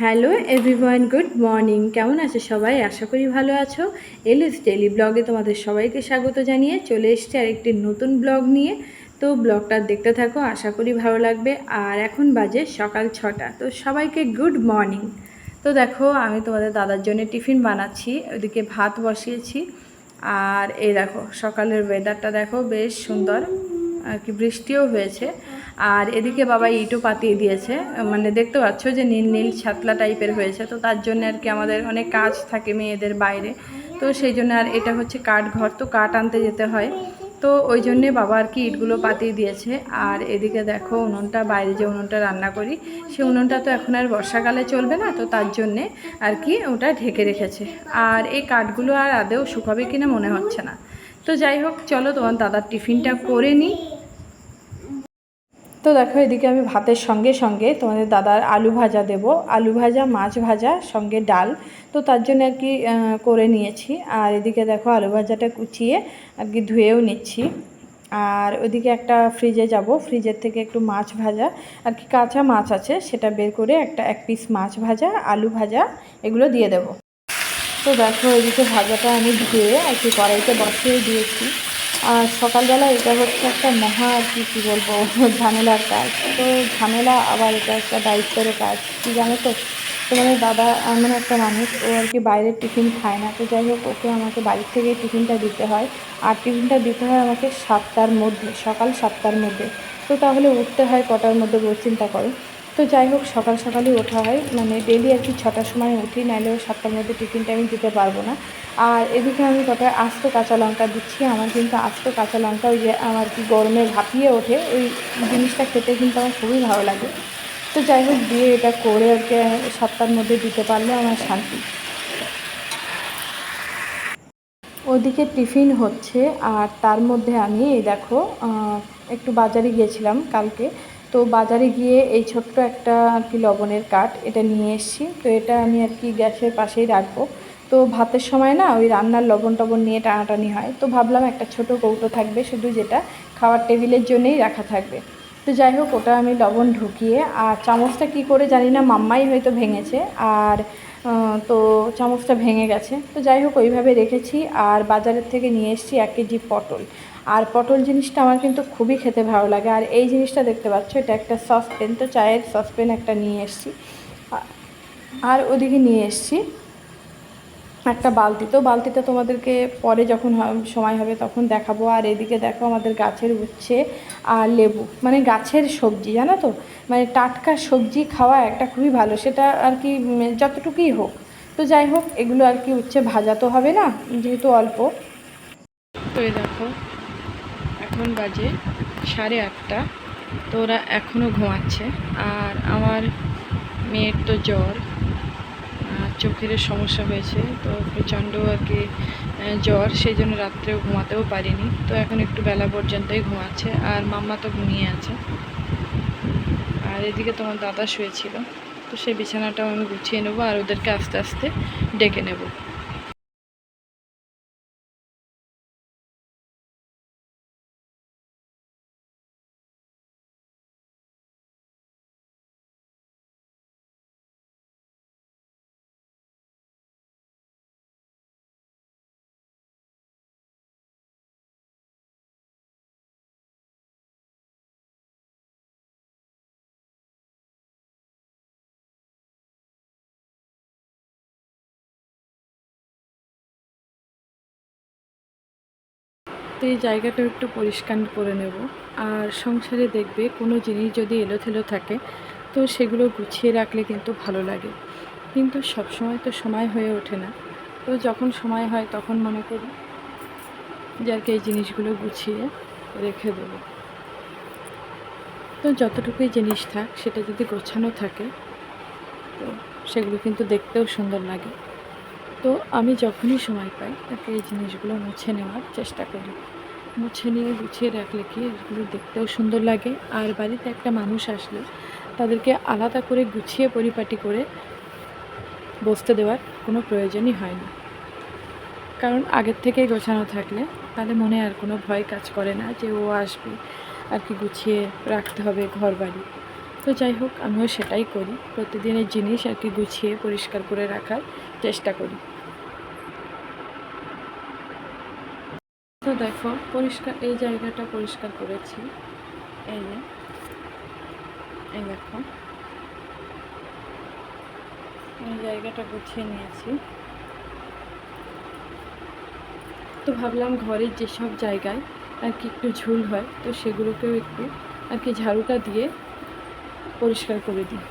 Hello everyone, good morning. কেমন আছে সবাই? আশা করি ভালো আছো। এলিস ডেইলি ব্লগে তোমাদের সবাইকে স্বাগত জানিয়ে চলে এসেছি আরেকটি নতুন ব্লগ নিয়ে। তো ব্লগটা দেখতে থাকো, আশা করি ভালো লাগবে। আর এখন বাজে সকাল 6টা। তো সবাইকে গুড মর্নিং। তো দেখো, আমি তোমাদের দাদার জন্য টিফিন বানাচ্ছি, ওইদিকে ভাত বসিয়েছি। আর এই দেখো সকালের ওয়েদারটা দেখো, বেশ সুন্দর, আর কি বৃষ্টিও হয়েছে। আর এদিকে বাবা ইটও পাতিয়ে দিয়েছে, মানে দেখতে পাচ্ছ যে নীল নীল ছাতলা টাইপের হয়েছে। তো তার জন্য আর কি আমাদের অনেক কাজ থাকে মেয়েদের বাইরে, তো সেই জন্য। আর এটা হচ্ছে কাঠ ঘর, তো কাঠ আনতে যেতে হয়, তো ওই জন্যে বাবা আর কি ইটগুলো পাতিয়ে দিয়েছে। আর এদিকে দেখো উনুনটা, বাইরে যে উনুনটা রান্না করি, সেই উনুনটা তো এখন আর বর্ষাকালে চলবে না, তো তার জন্যে আর কি ওটা ঢেকে রেখেছে। আর এই কাঠগুলো আর আদেও শুকাবে কিনা মনে হচ্ছে না। তো যাই হোক, চলো তোমার দাদার টিফিনটা করে নিই। তো দেখো, এদিকে আমি ভাতের সঙ্গে সঙ্গে তোমাদের দাদার আলু ভাজা দেব, আলু ভাজা, মাছ ভাজা, সঙ্গে ডাল। তো তার জন্য আর কি করে নিয়েছি। আর এদিকে দেখো আলু ভাজাটা কুচিয়ে আর কি ধুয়েও নিচ্ছি। আর ওইদিকে একটা ফ্রিজে যাব, ফ্রিজের থেকে একটু মাছ ভাজা আর কি কাঁচা মাছ আছে, সেটা বের করে এক পিস মাছ ভাজা, আলু ভাজা এগুলো দিয়ে দেব। তো দেখো, এদিকে ভাজাটা আমি ধুয়ে আর কি কড়াইতে বসিয়ে দিয়েছি। আর সকালবেলা এটা হচ্ছে একটা মহা আর কি কী বলবো ঝামেলার কাজ। তো ঝামেলা, আবার এটা একটা দায়িত্বেরও কাজ, কী জানো তো। মানে দাদা এমন একটা মানুষ, ও আর কি বাইরের টিফিন খায় না। তো যাই হোক, ওকে আমাকে বাড়ির থেকেই টিফিনটা দিতে হয়। আর টিফিনটা দিতে হয় আমাকে 7টার মধ্যে, সকাল 7টার মধ্যে। তো তাহলে উঠতে হয় কটার মধ্যে, বল চিন্তা করো। তো যাই হোক, সকাল সকালই ওঠা হয়, মানে ডেলি আর কি 6টার সময় উঠি, নাহলেও 7টার মধ্যে টিফিনটা আমি দিতে পারবো না। আর এদিকে আমি কটা আস্ত কাঁচা লঙ্কা দিচ্ছি। আমার কিন্তু আস্ত কাঁচা লঙ্কা, ওই যে আমার কি গরমে ভাপিয়ে ওঠে, ওই জিনিসটা খেতে কিন্তু আমার খুবই ভালো লাগে। তো যাই হোক, দিয়ে এটা করে আর কি 7টার মধ্যে দিতে পারলে আমার শান্তি। ওদিকে টিফিন হচ্ছে, আর তার মধ্যে আমি এই দেখো একটু বাজারে গিয়েছিলাম কালকে। তো বাজারে গিয়ে এই ছোট্ট একটা আর কি লবণের কাঠ, এটা নিয়ে এসেছি। তো এটা আমি আর কি গ্যাসের পাশেই রাখবো। তো ভাতের সময় না ওই রান্নার লবণ টবণ নিয়ে টানাটানি হয়, তো ভাবলাম একটা ছোট কৌটো থাকবে শুধু, যেটা খাওয়ার টেবিলের জন্যই রাখা থাকবে। তো যাই হোক, ওটা আমি লবণ ঢুকিয়ে, আর চামচটা কি করে জানি না, মাম্মাই হয়তো ভেঙেছে। আর তো চামচটা ভেঙে গেছে। তো যাই হোক, ওইভাবে রেখেছি। আর বাজারের থেকে নিয়ে এসেছি 1 কেজি পটল। আর পটল জিনিসটা আমার কিন্তু খুবই খেতে ভালো লাগে। আর এই জিনিসটা দেখতে পাচ্ছ, এটা একটা সসপ্যান, তো চায়ের সসপ্যান একটা নিয়ে এসেছি। আর ওদিকে নিয়ে এসেছি একটা বালতি। তো বালতিটা তোমাদেরকে পরে যখন সময় হবে তখন দেখাবো। আর এদিকে দেখো আমাদের গাছের উচ্ছে আর লেবু, মানে গাছের সবজি, জানো তো, মানে টাটকা সবজি খাওয়া একটা খুবই ভালো, সেটা আর কি যতটুকুই হোক। তো যাই হোক, এগুলো আর কি উচ্ছে ভাজা তো হবে না, যেহেতু অল্প। তো এই দেখো, এখন বাজে 8:30। তো ওরা এখনও ঘুমাচ্ছে। আর আমার মেয়ের তো জ্বর, চোখের সমস্যা হয়েছে, তো প্রচণ্ড আর কি জ্বর, সেই জন্য রাত্রেও ঘুমাতেও পারিনি। তো এখন একটু বেলা পর্যন্তই ঘুমাচ্ছে, আর মাম্মা তো ঘুমিয়ে আছে। আর এদিকে তোমার দাদা শুয়েছিল, তো সেই বিছানাটাও আমি গুছিয়ে নেবো, আর ওদেরকে আস্তে আস্তে ডেকে নেব। তো এই জায়গাটা একটু পরিষ্কার করে নেব। আর সংসারে দেখবে কোনো জিনিস যদি এলোথেলো থাকে, তো সেগুলো গুছিয়ে রাখলে কিন্তু ভালো লাগে। কিন্তু সবসময় তো সময় হয়ে ওঠে না। তো যখন সময় হয় তখন মনে করি যে আর কি এই জিনিসগুলো গুছিয়ে রেখে দেবো। তো যতটুকুই জিনিস থাক, সেটা যদি গোছানো থাকে, তো সেগুলো কিন্তু দেখতেও সুন্দর লাগে। তো আমি যখনই সময় পাই তাকে এই জিনিসগুলো মুছে নেওয়ার চেষ্টা করি। মুছে নিয়ে গুছিয়ে রাখলে কি এগুলো দেখতেও সুন্দর লাগে। আর বাড়িতে একটা মানুষ আসলে তাদেরকে আলাদা করে গুছিয়ে পরিপাটি করে বসতে দেওয়ার কোনো প্রয়োজনই হয় না। কারণ আগের থেকেই গোছানো থাকলে তাহলে মনে আর কোনো ভয় কাজ করে না যে ও আসবে আর কি গুছিয়ে রাখতে হবে ঘর বাড়ি। তো যাই হোক, আমিও সেটাই করি, প্রতিদিনের জিনিস আর কি গুছিয়ে পরিষ্কার করে রাখার চেষ্টা করি। তো দেখো পরিষ্কার, এই জায়গাটা পরিষ্কার করেছি, এই যে এই দেখো এই জায়গাটা গুছিয়ে নিয়েছি। তো ভাবলাম ঘরের যেসব জায়গায় আর কি একটু ঝুল হয়, তো সেগুলোকেও একটু আর কি ঝাড়ুটা দিয়ে পরিষ্কার করে দিই।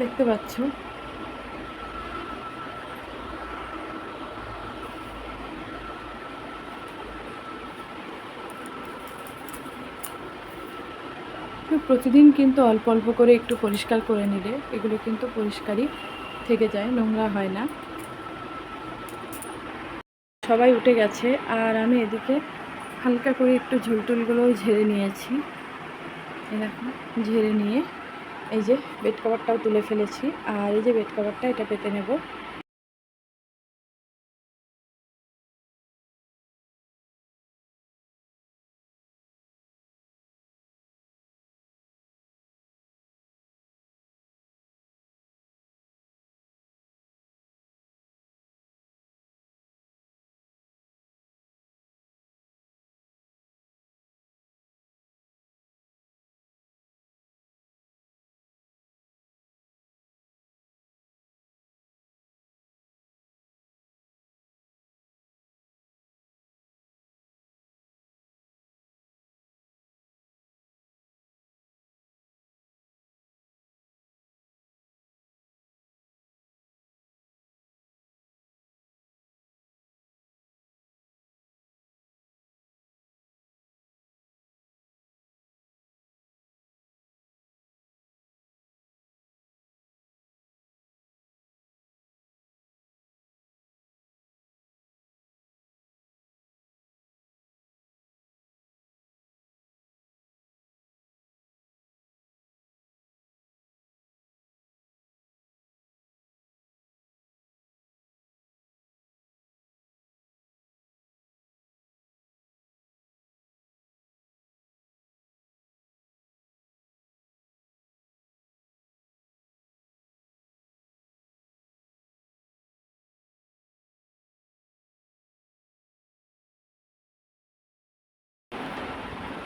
দেখতে পাচ্ছ প্রতিদিন কিন্তু অল্প অল্প করে একটু পরিষ্কার করে নিলে এগুলো কিন্তু পরিষ্কারই থেকে যায়, নোংরা হয় না। সবাই উঠে গেছে আর আমি এদিকে হালকা করে একটু ঝুলটুলগুলোও ঝেড়ে নিয়েছি। এই দেখো ঝেড়ে নিয়ে এই যে বেড কভারটাও তুলে ফেলেছি, আর এই যে বেড কভারটা এটা পেতে নেব।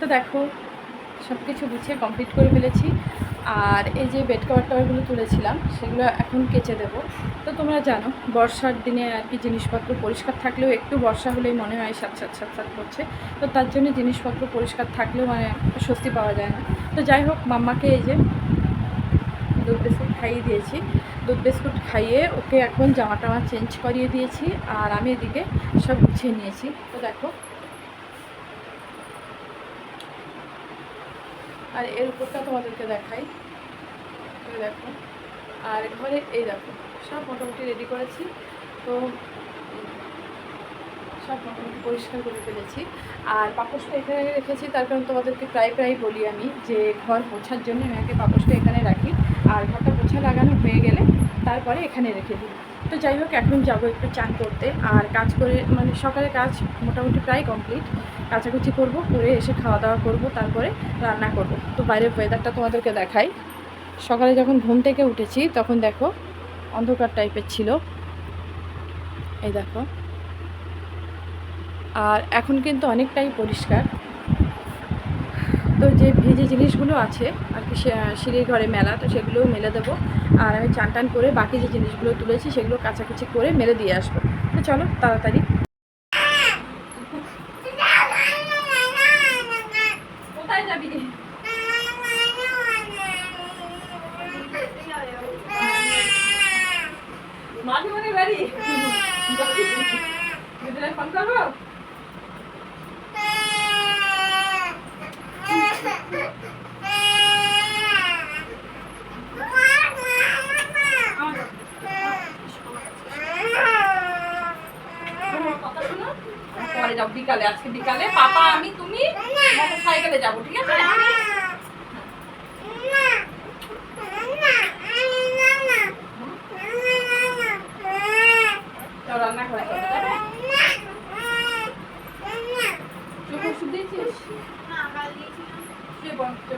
তো দেখো সব কিছু গুছিয়ে কমপ্লিট করে ফেলেছি, আর এই যে বেড কভার টভারগুলো তুলেছিলাম সেগুলো এখন কেচে দেবো। তো তোমরা জানো বর্ষার দিনে আর কি জিনিসপত্র পরিষ্কার থাকলেও একটু বর্ষা হলেই মনে হয় সাত সাত সাত সাত করছে, তো তার জন্য জিনিসপত্র পরিষ্কার থাকলেও মানে স্বস্তি পাওয়া যায় না। তো যাই হোক, মাম্মাকে এই যে দুধ বিস্কুট খাইয়ে দিয়েছি, দুধ বিস্কুট খাইয়ে ওকে এখন জামা টামা চেঞ্জ করিয়ে দিয়েছি, আর আমি এদিকে সব গুছিয়ে নিয়েছি। তো দেখো, আর এর উপরটা তোমাদেরকে দেখাই, দেখো। আর ঘরে এই দেখো সব মোটামুটি রেডি করেছি, তো সব মোটামুটি পরিষ্কার করে ফেলেছি। আর পাপোশটা এখানে রেখেছি, তার কারণ তোমাদেরকে প্রায় বলি আমি যে ঘর পোছার জন্য আমি আগে পাপোশটা এখানে রাখি, আর ঘরটা পোছা লাগানো হয়ে গেলে তারপরে এখানে রেখে দিই। তো যাই হোক, এখন যাবো একটু চান করতে, আর কাজ করে মানে সকালে কাজ মোটামুটি প্রায় কমপ্লিট, কাচাকুচি করব, করে এসে খাওয়া দাওয়া করব, তারপরে রান্না করব। তো বাইরের ওয়েদারটা তোমাদেরকে দেখাই। সকালে যখন ঘুম থেকে উঠেছি তখন দেখো অন্ধকার টাইপের ছিল, এই দেখো। আর এখন কিন্তু অনেকটাই পরিষ্কার। তো যে ভিজে জিনিসগুলো আছে আর কি সিঁড়ির ঘরে মেলা, তো সেগুলোও মেলে দেবো। আর আমি চান টান করে বাকি যে জিনিসগুলো তুলেছি সেগুলো কাচাকুচি করে মেলে দিয়ে আসবো। তো চলো তাড়াতাড়ি। কোথায় যাবি? মাঝে বাড়ি ফোন করবো। পরে যাও বিকালে, আজকে বিকালে পাপা আমি তুমি সাইকেলে যাবো, ঠিক আছে? রান্না করে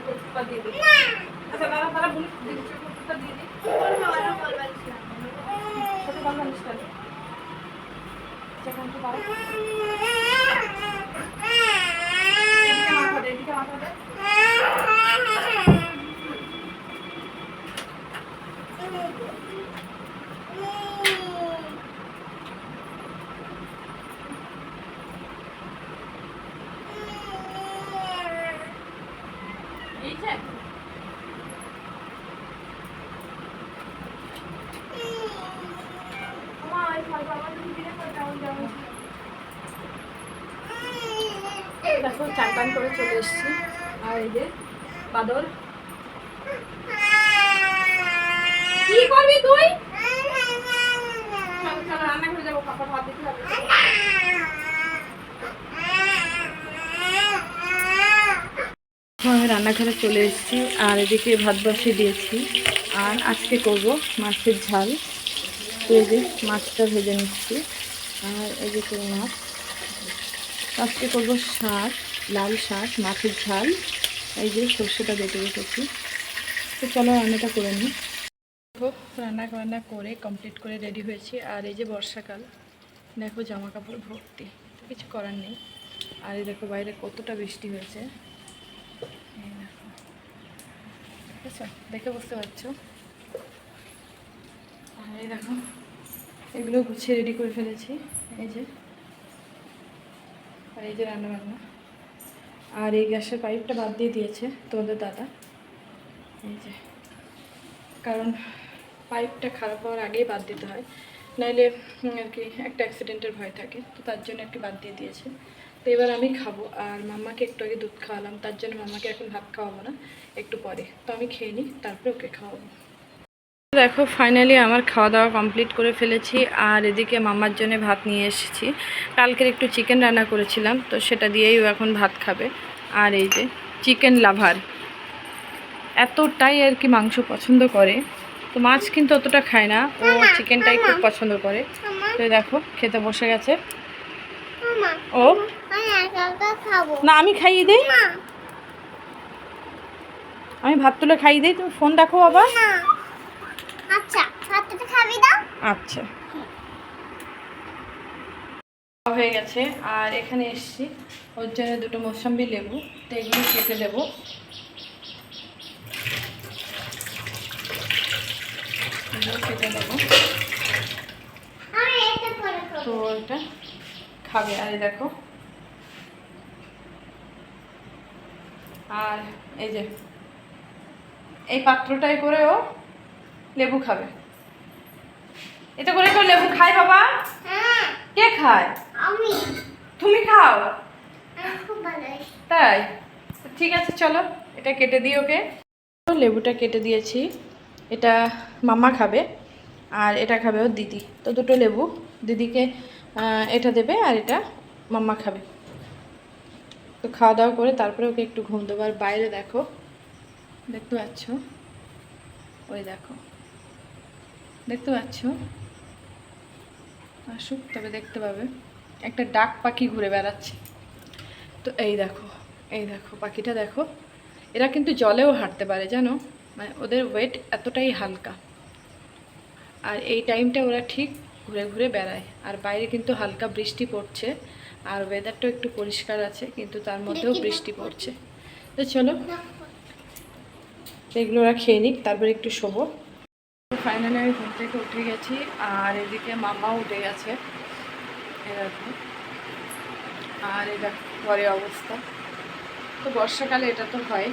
কচুটা দিয়ে দিই। আচ্ছা দাঁড়া দাঁড়া বলি কচুটা দিয়ে দিই। ছোট বল বানিস কেন? সেখান থেকে পারো। এদিকে মাথা দে, এদিকে মাথা দে। এই যে দেখো চান টান করে চলে এসেছি। আর এই যে বাদর, কি করবি তুই? চলো চলো রান্না করে যাবো, পাপা ভাত দিতে হবে। আমি রান্নাঘরে চলে এসেছি আর এদিকে ভাত বসিয়ে দিয়েছি। আর আজকে করব মাছের ঝাল। তো এই যে মাছটা ভেজে নিচ্ছি। আর এই যে কোনো মাছ, আজকে করবো শাক, লাল শাক, মাছের ঝাল। এই যে সর্ষেটা বেটে রেখেছি। তো চলো রান্নাটা করে নিই। রান্না বান্না করে কমপ্লিট করে রেডি হয়েছি। আর এই যে বর্ষাকাল, দেখো জামা কাপড় ভর্তি, কিছু করার নেই। আর এই দেখো বাইরে কতটা বৃষ্টি হয়েছে, বুঝছো? দেখে বুঝতে পারছো। আর এই দেখো এগুলো গুছিয়ে রেডি করে ফেলেছি। এই যে, আর এই যে রান্না বান্না। আর এই গ্যাসের পাইপটা বাদ দিয়ে দিয়েছে তোমাদের দাদা। এই যে, কারণ পাইপটা খারাপ হওয়ার আগেই বাদ দিতে হয়, নাইলে আর কি একটা অ্যাক্সিডেন্টের ভয় থাকে। তো তার জন্য একটু বাদ দিয়ে দিয়েছে। তো এবার আমি খাবো। আর মাম্মাকে একটু আগে দুধ খাওয়ালাম, তার জন্য মাম্মাকে এখন ভাত খাওয়াবো না, একটু পরে। তো আমি খেয়ে নিই, তারপরে ওকে খাওয়াবো। দেখো ফাইনালি আমার খাওয়া দাওয়া কমপ্লিট করে ফেলেছি। আর এদিকে মাম্মার জন্য ভাত নিয়ে এসেছি। কালকের একটু চিকেন রান্না করেছিলাম, তো সেটা দিয়েই ও এখন ভাত খাবে। আর এই যে চিকেন লাভার, এতটাই আর কি মাংস পছন্দ করে। তো মাছ কিন্তু অতটা খায় না, ও চিকেনটাই খুব পছন্দ করে। তো দেখো খেতে বসে গেছে ও। না আমি খাইয়ে দিই, আমি ভাত তুলে খাইয়ে দিই, তুমি ফোন দেখো বাবা। আচ্ছা হয়ে গেছে। আর এখানে এসছি, ওর জন্য দুটো মৌসম্বি লেবু, তো এগুলো কেটে দেবো। কেটে দেবো, তো এটা খাবে। আর দেখো, আর এই যে এই পাত্রটাই করে ও লেবু খাবে। এটা করে কেউ লেবু খায় বাবা? কে খায়? আমি। তুমি খাও? তাই? ঠিক আছে চলো এটা কেটে দিই ওকে। লেবুটা কেটে দিয়েছি, এটা মাম্মা খাবে আর এটা খাবে ওর দিদি। তো দুটো লেবু, দিদিকে এটা দেবে আর এটা মাম্মা খাবে। তো খাওয়া দাওয়া করে তারপরে ওকে একটু ঘুম দেবো। আর বাইরে দেখো, দেখতে পাচ্ছ? ওই দেখো, দেখতে পাচ্ছ? আসুক তবে দেখতে পাবে, একটা ডাক পাখি ঘুরে বেড়াচ্ছে। তো এই দেখো, এই দেখো পাখিটা দেখো। এরা কিন্তু জলেও হাঁটতে পারে জানো, মানে ওদের ওয়েট এতটাই হালকা। আর এই টাইমটা ওরা ঠিক ঘুরে ঘুরে বেড়ায়। আর বাইরে কিন্তু হালকা বৃষ্টি পড়ছে, আর ওয়েদারটাও একটু পরিষ্কার আছে, কিন্তু তার মধ্যেও বৃষ্টি পড়ছে। তো চলো এগুলো ওরা খেয়ে নিক, তারপরে একটু শোবো। ফাইনালি আমি ঘুম থেকে উঠে গেছি। আর এদিকে মামাও উঠে গেছে, এরকম। আর এটা ঘরে অবস্থা, তো বর্ষাকালে এটা তো হয়।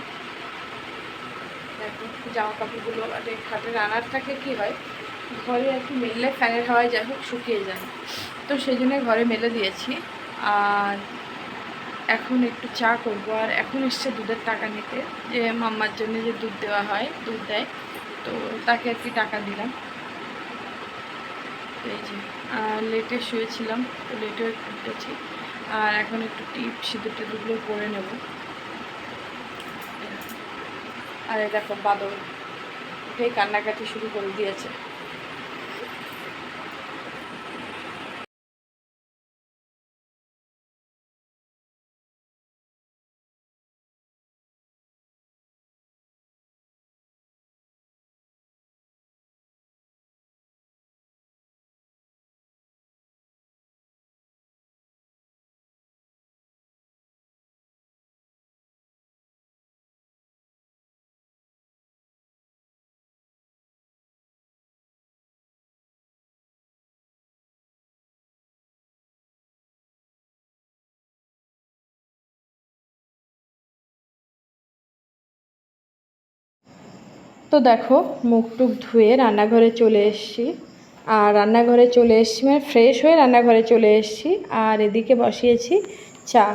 দেখো জামা কাপড়গুলো খাটের আনার থাকলে কী হয়, ঘরে আর কি মেললে ফ্যানের হাওয়ায় যাই হোক শুকিয়ে যায়। তো সেই জন্য ঘরে মেলে দিয়েছি। আর এখন একটু চা করবো। আর এখন এসছে দুধের টাকা নিতে, যে মাম্মার জন্য যে দুধ দেওয়া হয়, দুধ দেয়, তো তাকে আর কি টাকা দিলাম। এই যে লেটে শুয়েছিলাম, তো লেটে উঠেছি। আর এখন একটু টিপ সিঁদুর টিপগুলো পরে নেব। আর এই দেখো বাদল উঠেই কান্নাকাটি শুরু করে দিয়েছে। তো দেখো মুখ টুক ধুয়ে রান্নাঘরে চলে এসেছি। আর রান্নাঘরে চলে এসেছি মানে ফ্রেশ হয়ে রান্নাঘরে চলে এসেছি। আর এদিকে বসিয়েছি চা।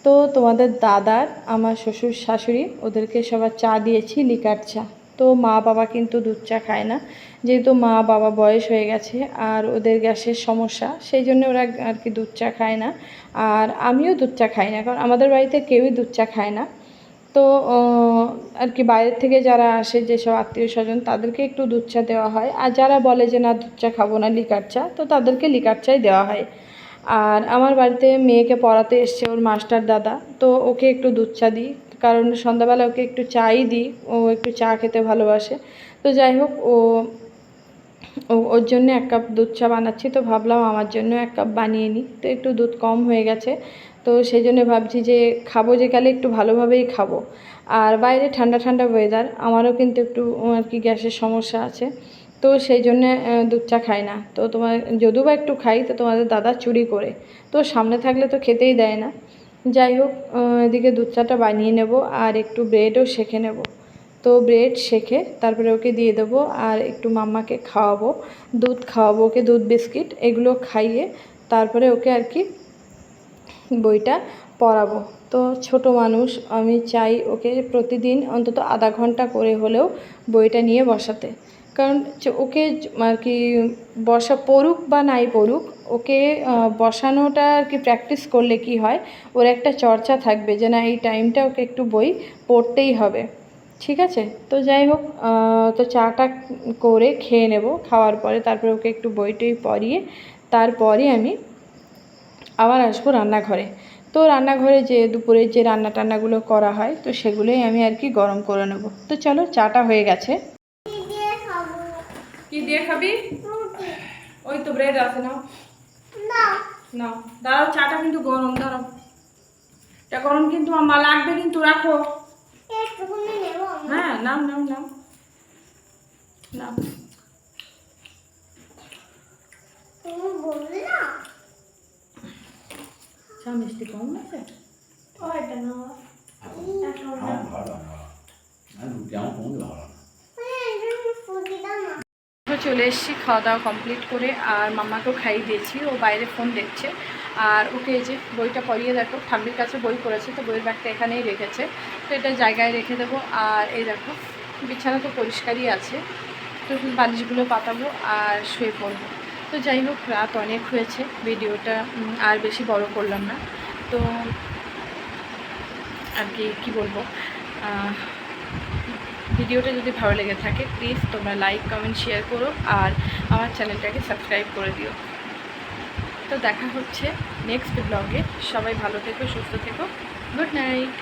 তো তোমাদের দাদার, আমার শ্বশুর শাশুড়ি, ওদেরকে সবার চা দিয়েছি, লিকার চা। তো মা বাবা কিন্তু দুধ চা খায় না, যেহেতু মা বাবা বয়স হয়ে গেছে আর ওদের গ্যাসের সমস্যা, সেই জন্য ওরা আর কি দুধ চা খায় না। আর আমিও দুধ চা খাই না, কারণ আমাদের বাড়িতে কেউই দুধ চা খায় না। তো আর কি বাইরের থেকে যারা আসে, যেসব আত্মীয় স্বজন, তাদেরকে একটু দুধ চা দেওয়া হয়। আর যারা বলে যে না দুধ চা খাবো না, লিকার চা, তো তাদেরকে লিকার চাই দেওয়া হয়। আর আমার বাড়িতে মেয়েকে পড়াতে এসছে ওর মাস্টার দাদা, তো ওকে একটু দুধ চা দিই, কারণ সন্ধ্যাবেলা ওকে একটু চাই দিই, ও একটু চা খেতে ভালোবাসে। তো যাই হোক, ওর জন্য 1 কাপ দুধ চা বানাচ্ছি। তো ভাবলাম আমার জন্য 1 কাপ বানিয়ে নিই। তো একটু দুধ কম হয়ে গেছে, তো সেই জন্য ভাবছি যে খাবো যে কালে একটু ভালোভাবেই খাবো। আর বাইরে ঠান্ডা ঠান্ডা ওয়েদার, আমারও কিন্তু একটু আর কি গ্যাসের সমস্যা আছে, তো সেই জন্যে দুধ চা খাই না। তো যদিও বা একটু খাই, তো তোমাদের দাদা চুরি করে, তো সামনে থাকলে তো খেতেই দেয় না। যাই হোক, এদিকে দুধ চাটা বানিয়ে নেব আর একটু ব্রেডও সেঁকে নেব। তো ব্রেড সেঁকে তারপরে ওকে দিয়ে দেবো, আর একটু মাম্মাকে খাওয়াবো, দুধ খাওয়াবো ওকে, দুধ বিস্কিট এগুলো খাইয়ে তারপরে ওকে আর কি বইটা পড়াবো। তো ছোট মানুষ, আমি চাই ওকে প্রতিদিন অন্তত আধা ঘন্টা করে হলেও বইটা নিয়ে বসাতে, কারণ ওকে আর কি পড়ুক বা নাই পড়ুক, ওকে বসানোটা আর কি প্র্যাকটিস করলে কি হয়, ওর একটা চর্চা থাকবে যে না এই টাইমটা ওকে একটু বই পড়তেই হবে। ঠিক আছে, তো যাই হোক, তো চাটা করে খেয়ে নেব, খাওয়ার পরে তারপরে ওকে একটু বইটই পড়িয়ে তারপরে আমি আবার আসবো রান্নাঘরে। তো রান্নাঘরে যে দুপুরে যে রান্না টান্নাগুলো করা হয়, তো সেগুলোই আমি আর কি গরম করে নেব। তো চলো, চাটা হয়ে গেছে। কি দিয়ে খাবি? ওই তো ব্রেড আছে, নাও নাও, দাঁড়াও, চাটা কিন্তু গরম, দাঁড়াও, এটা গরম কিন্তু আমার লাগবে, কিন্তু রাখো। হ্যাঁ, নাও নাও নাও নাও। চা মিষ্টি কম আছে, ওইটা নাও। চলে এসেছি খাওয়া দাওয়া কমপ্লিট করে, আর মাম্মাকেও খাইয়ে দিয়েছি, ও বাইরে ফোন দেখছে। আর ওকে এই যে বইটা পড়িয়ে দেখো, ঠাম্মির কাছে বই পড়েছে, তো বইয়ের ব্যাগটা এখানেই রেখেছে, তো এটা জায়গায় রেখে দেবো। আর এই দেখো বিছানা তো পরিষ্কারই আছে, তো বালিশগুলো পাতাবো আর শুয়ে পড়বো। তো যাই হোক, রাত অনেক হয়েছে, ভিডিওটা আর বেশি বড় করলাম না। তো আর কি বলবো, ভিডিওটা যদি ভালো লেগে থাকে প্লিজ তোমরা লাইক কমেন্ট শেয়ার করো, আর আমার চ্যানেলটাকে সাবস্ক্রাইব করে দিও। তো দেখা হচ্ছে নেক্সট ব্লগে। সবাই ভালো থেকো, সুস্থ থেকো, গুড নাইট।